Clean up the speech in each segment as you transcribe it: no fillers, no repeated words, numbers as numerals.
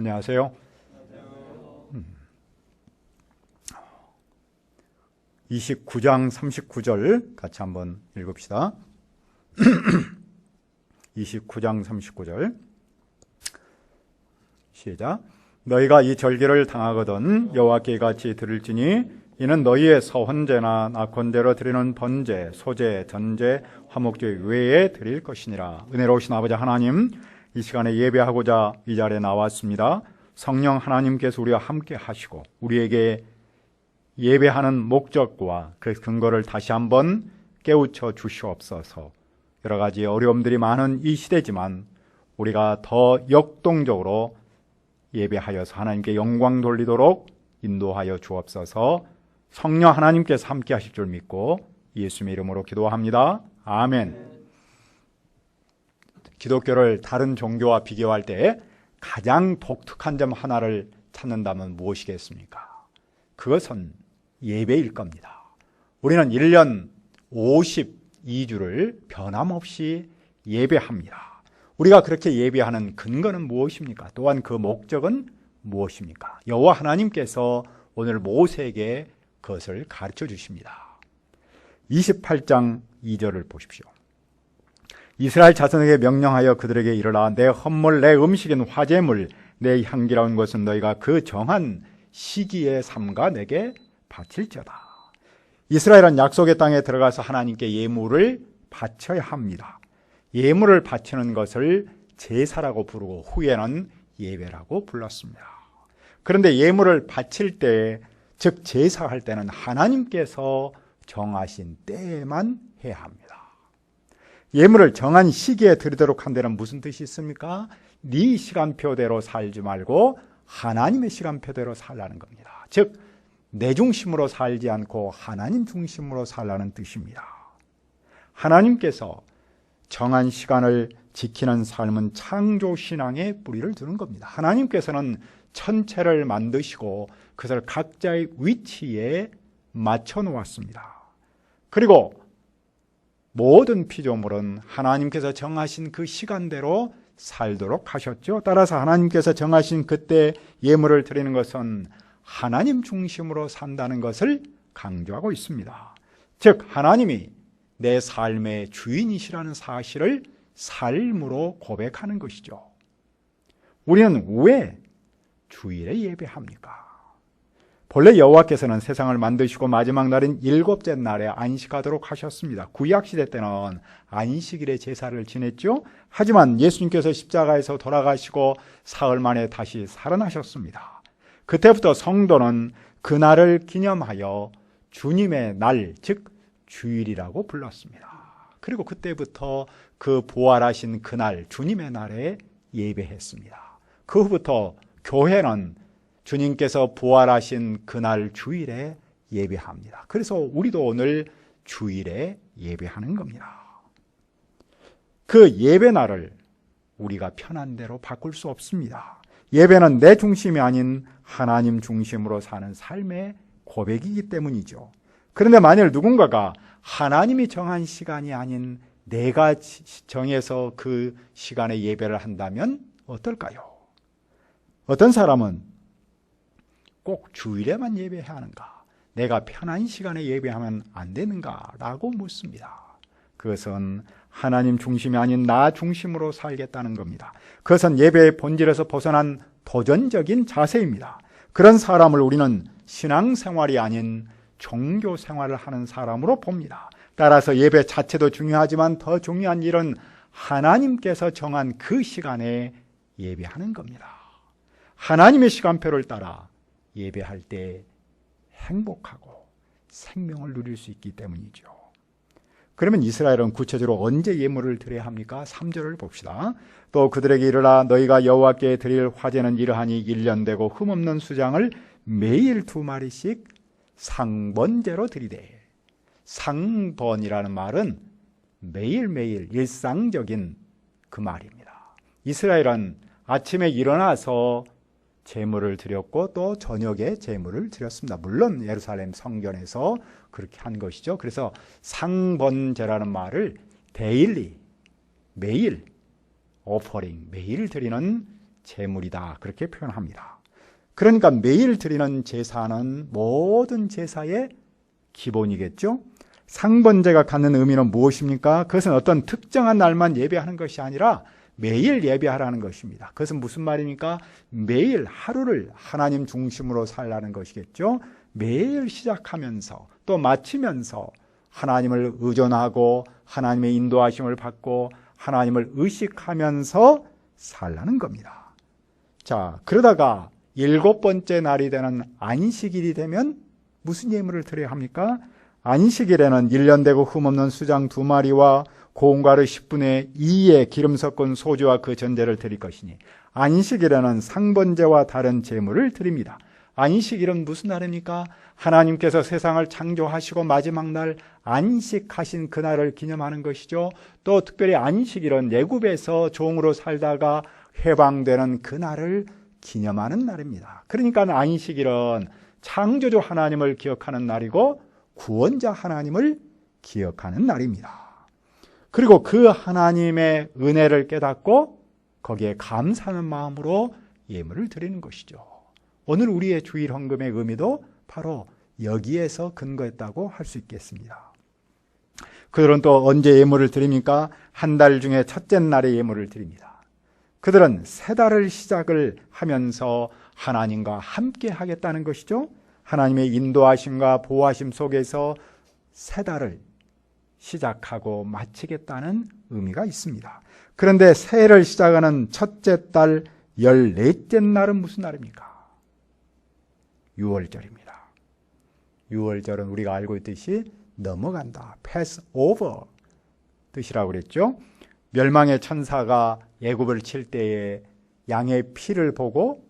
안녕하세요. 29장 39절 같이 한번 읽읍시다. 29장 39절 시작. 너희가 이 절기를 당하거든 여호와께 같이 들을지니 이는 너희의 서헌제나 낙헌제로 드리는 번제, 소제, 전제, 화목제 외에 드릴 것이니라. 은혜로우신 아버지 하나님, 이 시간에 예배하고자 이 자리에 나왔습니다. 성령 하나님께서 우리와 함께 하시고 우리에게 예배하는 목적과 그 근거를 다시 한번 깨우쳐 주시옵소서. 여러 가지 어려움들이 많은 이 시대지만 우리가 더 역동적으로 예배하여서 하나님께 영광 돌리도록 인도하여 주옵소서. 성령 하나님께서 함께 하실 줄 믿고 예수님의 이름으로 기도합니다. 아멘. 기독교를 다른 종교와 비교할 때 가장 독특한 점 하나를 찾는다면 무엇이겠습니까? 그것은 예배일 겁니다. 우리는 1년 52주를 변함없이 예배합니다. 우리가 그렇게 예배하는 근거는 무엇입니까? 또한 그 목적은 무엇입니까? 여호와 하나님께서 오늘 모세에게 그것을 가르쳐 주십니다. 28장 2절을 보십시오. 이스라엘 자손에게 명령하여 그들에게 이르라. 내 헌물, 내 음식인 화제물, 내 향기로운 것은 너희가 그 정한 시기에 삼가 내게 바칠지어다. 이스라엘은 약속의 땅에 들어가서 하나님께 예물을 바쳐야 합니다. 예물을 바치는 것을 제사라고 부르고 후에는 예배라고 불렀습니다. 그런데 예물을 바칠 때, 즉 제사할 때는 하나님께서 정하신 때에만 해야 합니다. 예물을 정한 시기에 드리도록 한 데는 무슨 뜻이 있습니까? 네 시간표대로 살지 말고 하나님의 시간표대로 살라는 겁니다. 즉 내 중심으로 살지 않고 하나님 중심으로 살라는 뜻입니다. 하나님께서 정한 시간을 지키는 삶은 창조신앙에 뿌리를 두는 겁니다. 하나님께서는 천체를 만드시고 그것을 각자의 위치에 맞춰 놓았습니다. 그리고 모든 피조물은 하나님께서 정하신 그 시간대로 살도록 하셨죠. 따라서 하나님께서 정하신 그때 예물을 드리는 것은 하나님 중심으로 산다는 것을 강조하고 있습니다. 즉 하나님이 내 삶의 주인이시라는 사실을 삶으로 고백하는 것이죠. 우리는 왜 주일에 예배합니까? 본래 여호와께서는 세상을 만드시고 마지막 날인 일곱째 날에 안식하도록 하셨습니다. 구약시대 때는 안식일에 제사를 지냈죠. 하지만 예수님께서 십자가에서 돌아가시고 사흘 만에 다시 살아나셨습니다. 그때부터 성도는 그날을 기념하여 주님의 날, 즉 주일이라고 불렀습니다. 그리고 그때부터 그 부활하신 그날, 주님의 날에 예배했습니다. 그 후부터 교회는 주님께서 부활하신 그날 주일에 예배합니다. 그래서 우리도 오늘 주일에 예배하는 겁니다. 그 예배날을 우리가 편한 대로 바꿀 수 없습니다. 예배는 내 중심이 아닌 하나님 중심으로 사는 삶의 고백이기 때문이죠. 그런데 만일 누군가가 하나님이 정한 시간이 아닌 내가 정해서 그 시간에 예배를 한다면 어떨까요? 어떤 사람은 꼭 주일에만 예배해야 하는가? 내가 편한 시간에 예배하면 안 되는가? 라고 묻습니다. 그것은 하나님 중심이 아닌 나 중심으로 살겠다는 겁니다. 그것은 예배의 본질에서 벗어난 도전적인 자세입니다. 그런 사람을 우리는 신앙생활이 아닌 종교생활을 하는 사람으로 봅니다. 따라서 예배 자체도 중요하지만 더 중요한 일은 하나님께서 정한 그 시간에 예배하는 겁니다. 하나님의 시간표를 따라 예배할 때 행복하고 생명을 누릴 수 있기 때문이죠. 그러면 이스라엘은 구체적으로 언제 예물을 드려야 합니까? 3절을 봅시다. 또 그들에게 이르라. 너희가 여호와께 드릴 화제는 이러하니 1년 되고 흠없는 수장을 매일 2마리씩 상번제로 드리되. 상번이라는 말은 매일매일 일상적인 그 말입니다. 이스라엘은 아침에 일어나서 제물을 드렸고 또 저녁에 제물을 드렸습니다. 물론 예루살렘 성전에서 그렇게 한 것이죠. 그래서 상번제라는 말을 데일리, 매일 오퍼링, 매일 드리는 제물이다. 그렇게 표현합니다. 그러니까 매일 드리는 제사는 모든 제사의 기본이겠죠. 상번제가 갖는 의미는 무엇입니까? 그것은 어떤 특정한 날만 예배하는 것이 아니라 매일 예배하라는 것입니다. 그것은 무슨 말입니까? 매일 하루를 하나님 중심으로 살라는 것이겠죠. 매일 시작하면서 또 마치면서 하나님을 의존하고 하나님의 인도하심을 받고 하나님을 의식하면서 살라는 겁니다. 자, 그러다가 7번째 날이 되는 안식일이 되면 무슨 예물을 드려야 합니까? 안식일에는 1년 되고 흠없는 수장 2마리와 고운 가루 10분의 2의 기름 섞은 소주와 그 전제를 드릴 것이니 안식일에는 상번제와 다른 제물을 드립니다. 안식일은 무슨 날입니까? 하나님께서 세상을 창조하시고 마지막 날 안식하신 그날을 기념하는 것이죠. 또 특별히 안식일은 애굽에서 종으로 살다가 해방되는 그날을 기념하는 날입니다. 그러니까 안식일은 창조주 하나님을 기억하는 날이고 구원자 하나님을 기억하는 날입니다. 그리고 그 하나님의 은혜를 깨닫고 거기에 감사하는 마음으로 예물을 드리는 것이죠. 오늘 우리의 주일 헌금의 의미도 바로 여기에서 근거했다고 할 수 있겠습니다. 그들은 또 언제 예물을 드립니까? 한 달 중에 첫째 날에 예물을 드립니다. 그들은 새 달을 시작을 하면서 하나님과 함께 하겠다는 것이죠. 하나님의 인도하심과 보호하심 속에서 새 달을 시작하고 마치겠다는 의미가 있습니다. 그런데 새해를 시작하는 첫째 달 14째 날은 무슨 날입니까? 6월절입니다. 6월절은 우리가 알고 있듯이 넘어간다, pass over 뜻이라고 그랬죠. 멸망의 천사가 애굽을 칠 때에 양의 피를 보고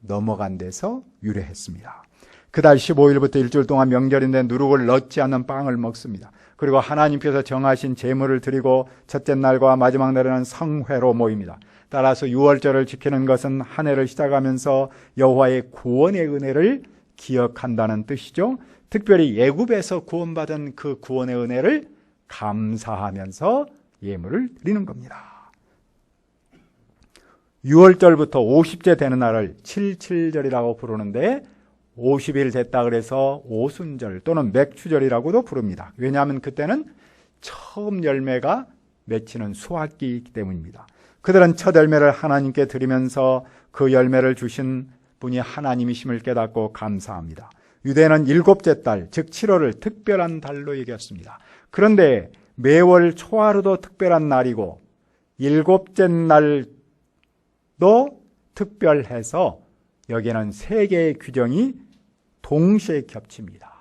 넘어간 데서 유래했습니다. 그달 15일부터 일주일 동안 명절인데 누룩을 넣지 않는 빵을 먹습니다. 그리고 하나님께서 정하신 제물을 드리고 첫째 날과 마지막 날에는 성회로 모입니다. 따라서 6월절을 지키는 것은 한 해를 시작하면서 여호와의 구원의 은혜를 기억한다는 뜻이죠. 특별히 애굽에서 구원받은 그 구원의 은혜를 감사하면서 예물을 드리는 겁니다. 6월절부터 50째 되는 날을 칠칠절이라고 부르는데 50일 됐다 그래서 오순절 또는 맥추절이라고도 부릅니다. 왜냐하면 그때는 처음 열매가 맺히는 수확기이기 때문입니다. 그들은 첫 열매를 하나님께 드리면서 그 열매를 주신 분이 하나님이심을 깨닫고 감사합니다. 유대는 7째 달, 즉 7월을 특별한 달로 여겼습니다. 그런데 매월 초하루도 특별한 날이고 7째 날도 특별해서 여기에는 3개의 규정이 동시에 겹칩니다.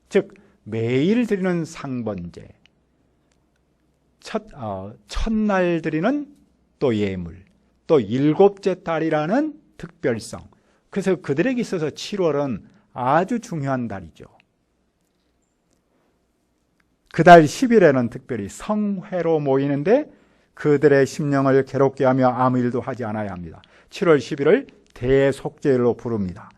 즉 매일 드리는 상번제, 첫날 드리는 또 예물, 또 7째 달이라는 특별성. 그래서 그들에게 있어서 7월은 아주 중요한 달이죠. 그달 10일에는 특별히 성회로 모이는데 그들의 심령을 괴롭게 하며 아무 일도 하지 않아야 합니다. 7월 10일을 대속죄일로 부릅니다.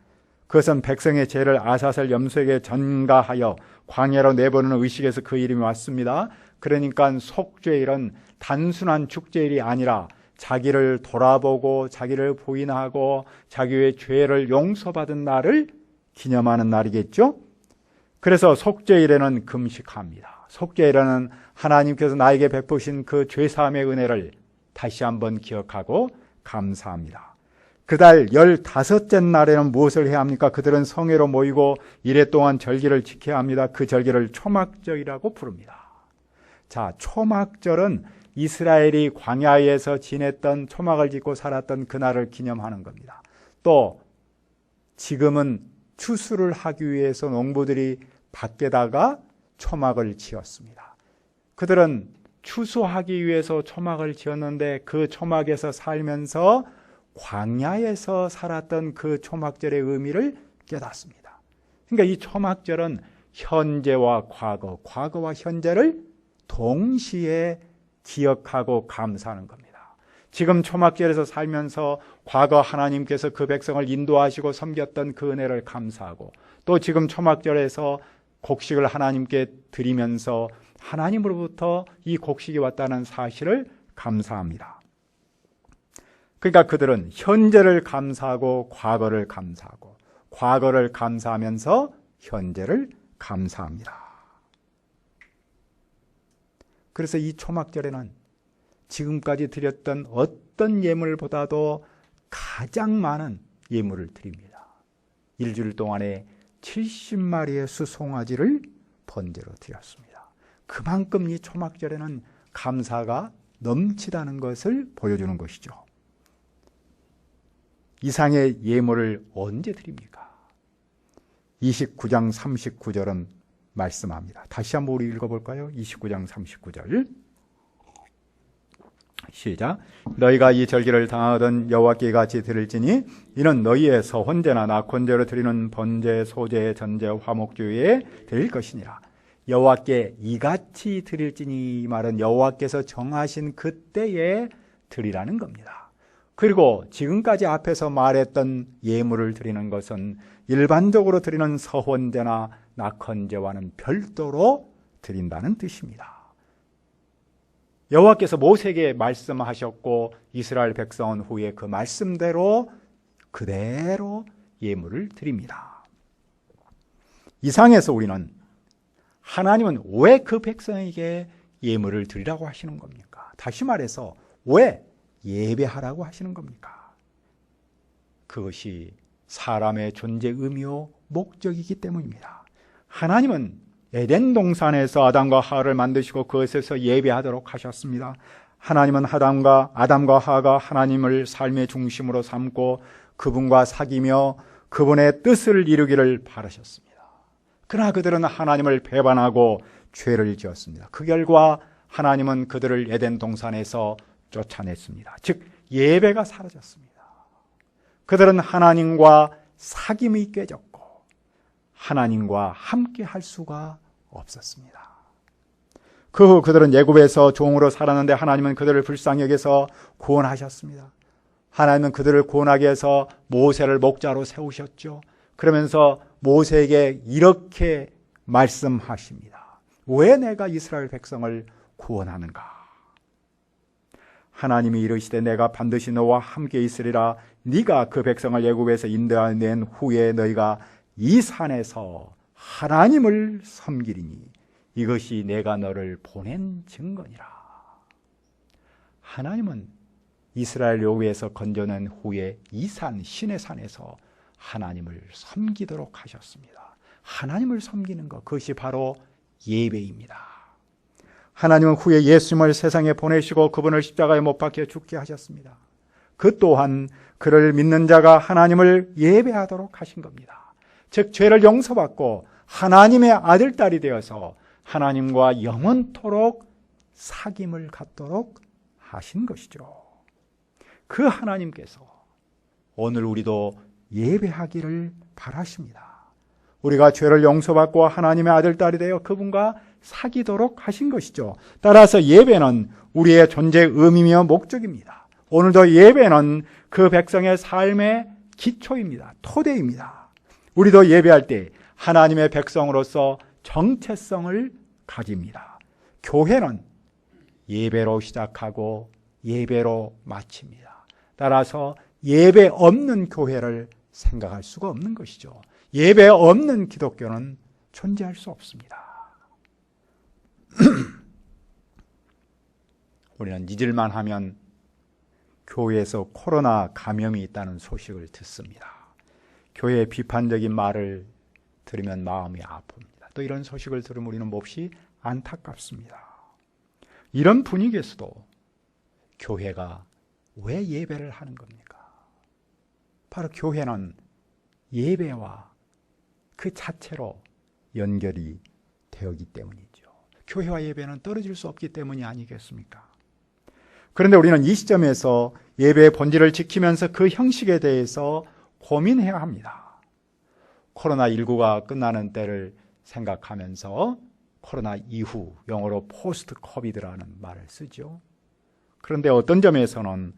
그것은 백성의 죄를 아사셀 염소에게 전가하여 광야로 내보내는 의식에서 그 이름이 왔습니다. 그러니까 속죄일은 단순한 축제일이 아니라 자기를 돌아보고 자기를 부인하고 자기의 죄를 용서받은 날을 기념하는 날이겠죠. 그래서 속죄일에는 금식합니다. 속죄일에는 하나님께서 나에게 베푸신 그 죄사함의 은혜를 다시 한번 기억하고 감사합니다. 그달 15째 날에는 무엇을 해야 합니까? 그들은 성회로 모이고 이래 동안 절기를 지켜야 합니다. 그 절기를 초막절이라고 부릅니다. 자, 초막절은 이스라엘이 광야에서 지냈던 초막을 짓고 살았던 그날을 기념하는 겁니다. 또 지금은 추수를 하기 위해서 농부들이 밖에다가 초막을 지었습니다. 그들은 추수하기 위해서 초막을 지었는데 그 초막에서 살면서 광야에서 살았던 그 초막절의 의미를 깨닫습니다. 그러니까 이 초막절은 현재와 과거, 과거와 현재를 동시에 기억하고 감사하는 겁니다. 지금 초막절에서 살면서 과거 하나님께서 그 백성을 인도하시고 섬겼던 그 은혜를 감사하고 또 지금 초막절에서 곡식을 하나님께 드리면서 하나님으로부터 이 곡식이 왔다는 사실을 감사합니다. 그러니까 그들은 현재를 감사하고 과거를 감사하고 과거를 감사하면서 현재를 감사합니다. 그래서 이 초막절에는 지금까지 드렸던 어떤 예물보다도 가장 많은 예물을 드립니다. 일주일 동안에 70마리의 수송아지를 번제로 드렸습니다. 그만큼 이 초막절에는 감사가 넘치다는 것을 보여주는 것이죠. 이상의 예물을 언제 드립니까? 29장 39절은 말씀합니다. 다시 한번 우리 읽어볼까요? 29장 39절 시작. 너희가 이 절기를 당하던 여호와께 같이 드릴지니 이는 너희의 서혼제나 낙혼제로 드리는 번제, 소제, 전제, 화목제에 드릴 것이니라. 여호와께 이같이 드릴지니, 이 말은 여호와께서 정하신 그때에 드리라는 겁니다. 그리고 지금까지 앞에서 말했던 예물을 드리는 것은 일반적으로 드리는 서혼제나 낙헌제와는 별도로 드린다는 뜻입니다. 여호와께서 모세에게 말씀하셨고 이스라엘 백성은 후에 그 말씀대로 그대로 예물을 드립니다. 이상에서 우리는 하나님은 왜 그 백성에게 예물을 드리라고 하시는 겁니까? 다시 말해서 왜 예배하라고 하시는 겁니까? 그것이 사람의 존재 의미요 목적이기 때문입니다. 하나님은 에덴 동산에서 아담과 하와를 만드시고 그것에서 예배하도록 하셨습니다. 하나님은 아담과 하와가 하나님을 삶의 중심으로 삼고 그분과 사귀며 그분의 뜻을 이루기를 바라셨습니다. 그러나 그들은 하나님을 배반하고 죄를 지었습니다. 그 결과 하나님은 그들을 에덴 동산에서 쫓아냈습니다. 즉 예배가 사라졌습니다. 그들은 하나님과 사귐이 깨졌고 하나님과 함께 할 수가 없었습니다. 그 후 그들은 애굽에서 종으로 살았는데 하나님은 그들을 불쌍히 여겨서 구원하셨습니다. 하나님은 그들을 구원하기 위해서 모세를 목자로 세우셨죠. 그러면서 모세에게 이렇게 말씀하십니다. 왜 내가 이스라엘 백성을 구원하는가? 하나님이 이르시되 내가 반드시 너와 함께 있으리라. 네가 그 백성을 애굽에서 인도해낸 후에 너희가 이 산에서 하나님을 섬기리니 이것이 내가 너를 보낸 증거니라. 하나님은 이스라엘 애굽에서 건져낸 후에 이 산, 신의 산에서 하나님을 섬기도록 하셨습니다. 하나님을 섬기는 것, 그것이 바로 예배입니다. 하나님은 후에 예수님을 세상에 보내시고 그분을 십자가에 못 박혀 죽게 하셨습니다. 그 또한 그를 믿는 자가 하나님을 예배하도록 하신 겁니다. 즉 죄를 용서받고 하나님의 아들, 딸이 되어서 하나님과 영원토록 사귐을 갖도록 하신 것이죠. 그 하나님께서 오늘 우리도 예배하기를 바라십니다. 우리가 죄를 용서받고 하나님의 아들, 딸이 되어 그분과 사귀도록 하신 것이죠. 따라서 예배는 우리의 존재 의미며 목적입니다. 오늘도 예배는 그 백성의 삶의 기초입니다. 토대입니다. 우리도 예배할 때 하나님의 백성으로서 정체성을 가집니다. 교회는 예배로 시작하고 예배로 마칩니다. 따라서 예배 없는 교회를 생각할 수가 없는 것이죠. 예배 없는 기독교는 존재할 수 없습니다. 우리는 잊을만 하면 교회에서 코로나 감염이 있다는 소식을 듣습니다. 교회의 비판적인 말을 들으면 마음이 아픕니다. 또 이런 소식을 들으면 우리는 몹시 안타깝습니다. 이런 분위기에서도 교회가 왜 예배를 하는 겁니까? 바로 교회는 예배와 그 자체로 연결이 되었기 때문이죠. 교회와 예배는 떨어질 수 없기 때문이 아니겠습니까? 그런데 우리는 이 시점에서 예배의 본질을 지키면서 그 형식에 대해서 고민해야 합니다. 코로나19가 끝나는 때를 생각하면서 코로나 이후, 영어로 포스트 코비드라는 말을 쓰죠. 그런데 어떤 점에서는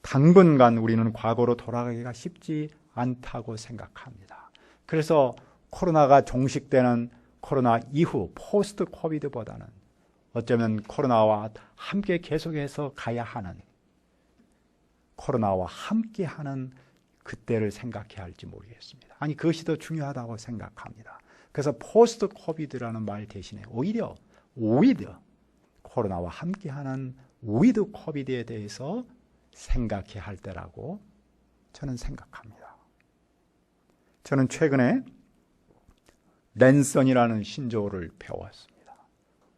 당분간 우리는 과거로 돌아가기가 쉽지 않다고 생각합니다. 그래서 코로나가 종식되는 코로나 이후 포스트 코비드보다는 어쩌면 코로나와 함께 계속해서 가야 하는 코로나와 함께하는 그때를 생각해야 할지 모르겠습니다. 아니, 그것이 더 중요하다고 생각합니다. 그래서 포스트 코비드라는 말 대신에 오히려 코로나와 함께하는 위드 코비드에 대해서 생각해야 할 때라고 저는 생각합니다. 저는 최근에 랜선이라는 신조어를 배웠습니다.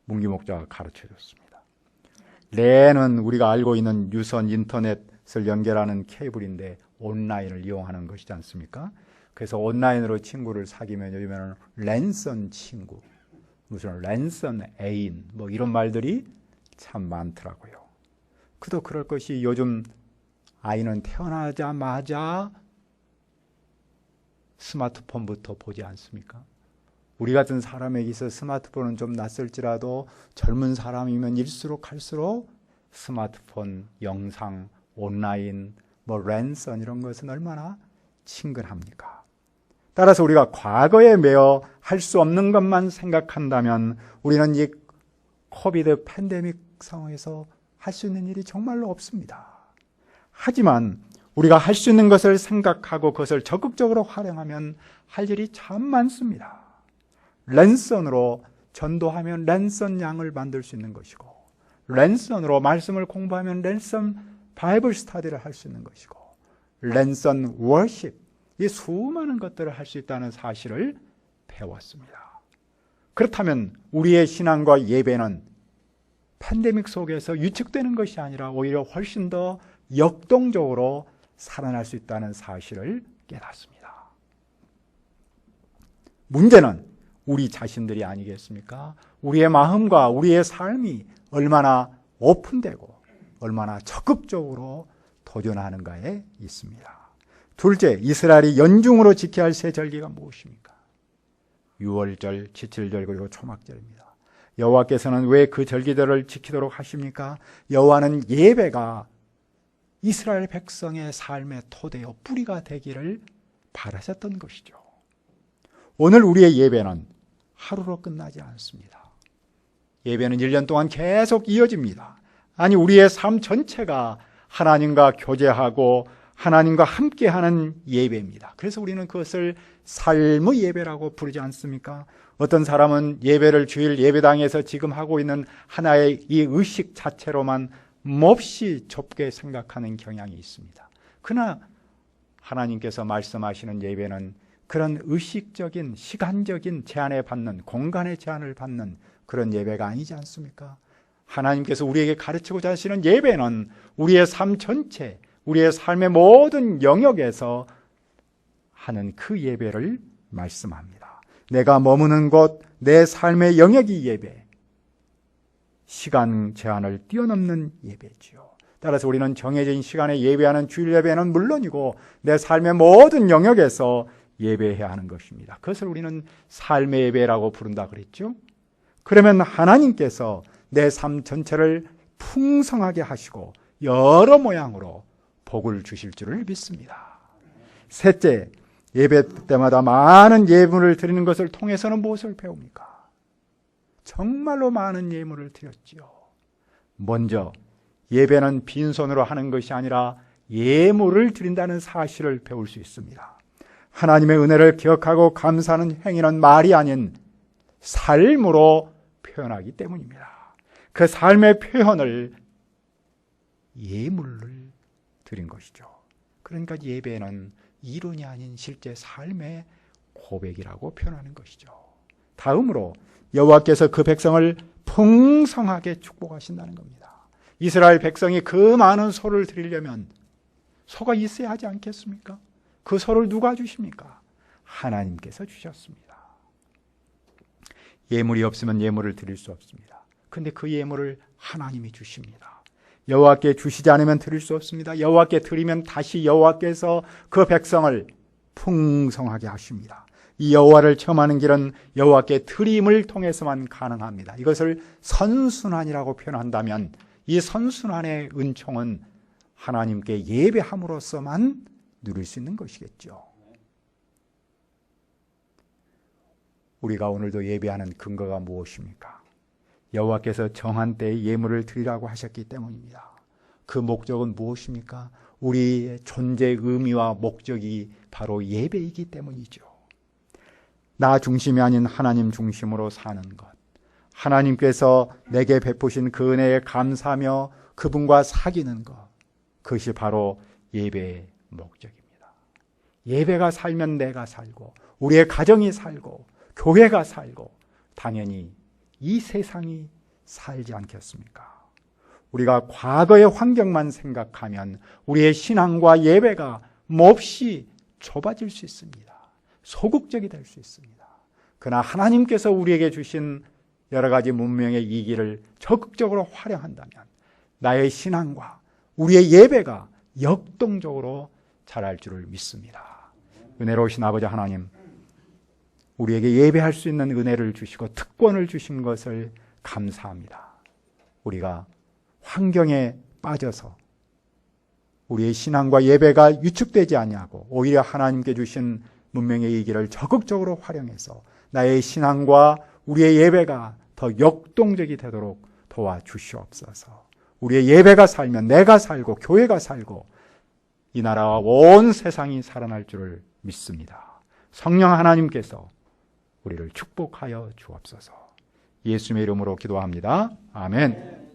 문기 목자가 가르쳐줬습니다. 랜은 우리가 알고 있는 유선 인터넷을 연결하는 케이블인데 온라인을 이용하는 것이지 않습니까? 그래서 온라인으로 친구를 사귀면 요즘에는 랜선 친구, 무슨 랜선 애인 뭐 이런 말들이 참 많더라고요. 그도 그럴 것이 요즘 아이는 태어나자마자 스마트폰부터 보지 않습니까? 우리 같은 사람에게 있어 스마트폰은 좀 낯설지라도 젊은 사람이면 일수록 갈수록 스마트폰, 영상, 온라인, 랜선 이런 것은 얼마나 친근합니까? 따라서 우리가 과거에 매여 할 수 없는 것만 생각한다면 우리는 이 코비드 팬데믹 상황에서 할 수 있는 일이 정말로 없습니다. 하지만 우리가 할 수 있는 것을 생각하고 그것을 적극적으로 활용하면 할 일이 참 많습니다. 랜선으로 전도하면 랜선 양을 만들 수 있는 것이고, 랜선으로 말씀을 공부하면 랜선 바이블 스터디를 할 수 있는 것이고, 랜선 워십, 이 수많은 것들을 할 수 있다는 사실을 배웠습니다. 그렇다면 우리의 신앙과 예배는 팬데믹 속에서 위축되는 것이 아니라 오히려 훨씬 더 역동적으로 살아날 수 있다는 사실을 깨닫습니다. 문제는 우리 자신들이 아니겠습니까? 우리의 마음과 우리의 삶이 얼마나 오픈되고 얼마나 적극적으로 도전하는가에 있습니다. 둘째, 이스라엘이 연중으로 지켜야 할 세 절기가 무엇입니까? 유월절, 지칠절 그리고 초막절입니다. 여호와께서는 왜 그 절기들을 지키도록 하십니까? 여호와는 예배가 이스라엘 백성의 삶의 토대요 뿌리가 되기를 바라셨던 것이죠. 오늘 우리의 예배는 하루로 끝나지 않습니다. 예배는 1년 동안 계속 이어집니다. 아니, 우리의 삶 전체가 하나님과 교제하고 하나님과 함께하는 예배입니다. 그래서 우리는 그것을 삶의 예배라고 부르지 않습니까? 어떤 사람은 예배를 주일 예배당에서 지금 하고 있는 하나의 이 의식 자체로만 몹시 좁게 생각하는 경향이 있습니다. 그러나 하나님께서 말씀하시는 예배는 그런 의식적인 시간적인 제한에 받는, 공간의 제한을 받는 그런 예배가 아니지 않습니까? 하나님께서 우리에게 가르치고자 하시는 예배는 우리의 삶 전체, 우리의 삶의 모든 영역에서 하는 그 예배를 말씀합니다. 내가 머무는 곳, 내 삶의 영역이 예배, 시간 제한을 뛰어넘는 예배지요. 따라서 우리는 정해진 시간에 예배하는 주일 예배는 물론이고 내 삶의 모든 영역에서 예배해야 하는 것입니다. 그것을 우리는 삶의 예배라고 부른다 그랬죠. 그러면 하나님께서 내 삶 전체를 풍성하게 하시고 여러 모양으로 복을 주실 줄을 믿습니다. 셋째, 예배 때마다 많은 예물을 드리는 것을 통해서는 무엇을 배웁니까? 정말로 많은 예물을 드렸지요. 먼저 예배는 빈손으로 하는 것이 아니라 예물을 드린다는 사실을 배울 수 있습니다. 하나님의 은혜를 기억하고 감사하는 행위는 말이 아닌 삶으로 표현하기 때문입니다. 그 삶의 표현을 예물을 드린 것이죠. 그러니까 예배는 이론이 아닌 실제 삶의 고백이라고 표현하는 것이죠. 다음으로 여호와께서 그 백성을 풍성하게 축복하신다는 겁니다. 이스라엘 백성이 그 많은 소를 드리려면 소가 있어야 하지 않겠습니까? 그 소를 누가 주십니까? 하나님께서 주셨습니다. 예물이 없으면 예물을 드릴 수 없습니다. 그런데 그 예물을 하나님이 주십니다. 여호와께 주시지 않으면 드릴 수 없습니다. 여호와께 드리면 다시 여호와께서 그 백성을 풍성하게 하십니다. 이 여호와를 체험하는 길은 여호와께 드림을 통해서만 가능합니다. 이것을 선순환이라고 표현한다면 이 선순환의 은총은 하나님께 예배함으로써만 누릴 수 있는 것이겠죠. 우리가 오늘도 예배하는 근거가 무엇입니까? 여호와께서 정한 때에 예물을 드리라고 하셨기 때문입니다. 그 목적은 무엇입니까? 우리의 존재의 의미와 목적이 바로 예배이기 때문이죠. 나 중심이 아닌 하나님 중심으로 사는 것, 하나님께서 내게 베푸신 그 은혜에 감사하며 그분과 사귀는 것, 그것이 바로 예배의 목적입니다. 예배가 살면 내가 살고 우리의 가정이 살고 교회가 살고 당연히 이 세상이 살지 않겠습니까? 우리가 과거의 환경만 생각하면 우리의 신앙과 예배가 몹시 좁아질 수 있습니다. 소극적이 될 수 있습니다. 그러나 하나님께서 우리에게 주신 여러 가지 문명의 이 길을 적극적으로 활용한다면 나의 신앙과 우리의 예배가 역동적으로 자랄 줄을 믿습니다. 은혜로우신 아버지 하나님, 우리에게 예배할 수 있는 은혜를 주시고 특권을 주신 것을 감사합니다. 우리가 환경에 빠져서 우리의 신앙과 예배가 위축되지 아니하고 오히려 하나님께 주신 문명의 이 길을 적극적으로 활용해서 나의 신앙과 우리의 예배가 더 역동적이 되도록 도와주시옵소서. 우리의 예배가 살면 내가 살고 교회가 살고 이 나라와 온 세상이 살아날 줄을 믿습니다. 성령 하나님께서 우리를 축복하여 주옵소서. 예수님의 이름으로 기도합니다. 아멘.